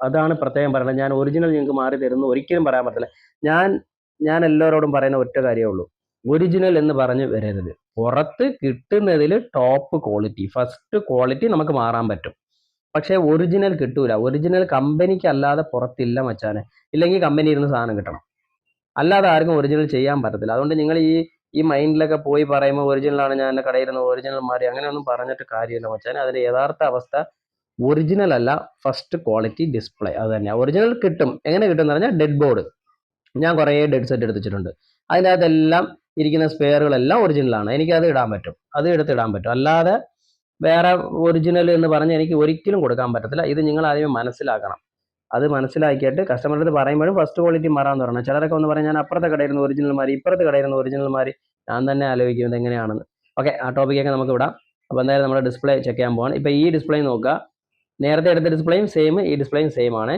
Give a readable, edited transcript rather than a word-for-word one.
അതാണ് പ്രത്യേകം പറയുന്നത്. ഞാൻ ഒറിജിനൽ നിങ്ങൾക്ക് മാറി തരുന്നു ഒരിക്കലും പറയാൻ പറ്റില്ല. ഞാൻ ഞാൻ എല്ലാവരോടും പറയുന്ന ഒറ്റ കാര്യമേ ഉള്ളൂ, ഒറിജിനൽ എന്ന് പറഞ്ഞ് വരരുത്. പുറത്ത് കിട്ടുന്നതിൽ ടോപ്പ് ക്വാളിറ്റി, ഫസ്റ്റ് ക്വാളിറ്റി നമുക്ക് മാറാൻ പറ്റും. പക്ഷേ ഒറിജിനൽ കിട്ടൂല. ഒറിജിനൽ കമ്പനിക്ക് അല്ലാതെ പുറത്തില്ല മച്ചാനെ. ഇല്ലെങ്കിൽ കമ്പനി ഇരുന്ന് സാധനം കിട്ടണം, അല്ലാതെ ആർക്കും ഒറിജിനൽ ചെയ്യാൻ പറ്റത്തില്ല. അതുകൊണ്ട് നിങ്ങൾ ഈ മൈൻഡിലൊക്കെ പോയി പറയുമ്പോൾ ഒറിജിനലാണ് ഞാൻ എൻ്റെ കടയിൽ നിന്ന് ഒറിജിനൽ മാറി അങ്ങനെയൊന്നും പറഞ്ഞിട്ട് കാര്യമില്ല മച്ചാനെ. അതിന്റെ യഥാർത്ഥ അവസ്ഥ ഒറിജിനൽ അല്ല, ഫസ്റ്റ് ക്വാളിറ്റി ഡിസ്പ്ലേ. അത് തന്നെയാണ് ഒറിജിനൽ. കിട്ടും. എങ്ങനെ കിട്ടും എന്ന് പറഞ്ഞാൽ ഡെഡ് ബോർഡ്. ഞാൻ കുറേ ഡെഡ് സെറ്റ് എടുത്തിട്ടുണ്ട്, അതിൻ്റെ അകത്തെല്ലാം ഇരിക്കുന്ന സ്പെയറുകളെല്ലാം ഒറിജിനലാണ്. എനിക്കത് ഇടാൻ പറ്റും, അത് എടുത്തിടാൻ പറ്റും. അല്ലാതെ വേറെ ഒറിജിനൽ എന്ന് പറഞ്ഞ് എനിക്ക് ഒരിക്കലും കൊടുക്കാൻ പറ്റത്തില്ല. ഇത് നിങ്ങൾ ആദ്യമേ മനസ്സിലാക്കണം. അത് മനസ്സിലാക്കിയിട്ട് കസ്റ്റമറുടെ അടുത്ത് പറയുമ്പോഴും ഫസ്റ്റ് ക്വാളിറ്റി മാറാന്ന് പറയണം. ചിലരൊക്കെ ഒന്ന് പറയും ഞാൻ അപ്പുറത്തെ കടയിൽ നിന്ന് ഒറിജിനൽ മാറി, ഇപ്പുറത്തെ കടയിൽ നിന്ന് ഒറിജിനൽ മാറി. ഞാൻ തന്നെ ആലോചിക്കുന്നത് എങ്ങനെയാണെന്ന്. ഓക്കെ, ആ ടോപ്പിക്കൊക്കെ നമുക്ക് വിടാം. അപ്പോൾ എന്തായാലും നമ്മുടെ ഡിസ്പ്ലേ ചെക്ക് ചെയ്യാൻ പോവാണ്. ഇപ്പോൾ ഈ ഡിസ്പ്ലേ നോക്കുക, നേരത്തെ എടുത്ത ഡിസ്പ്ലേയും സെയിം, ഈ ഡിസ്പ്ലേയും സെയിം ആണ്.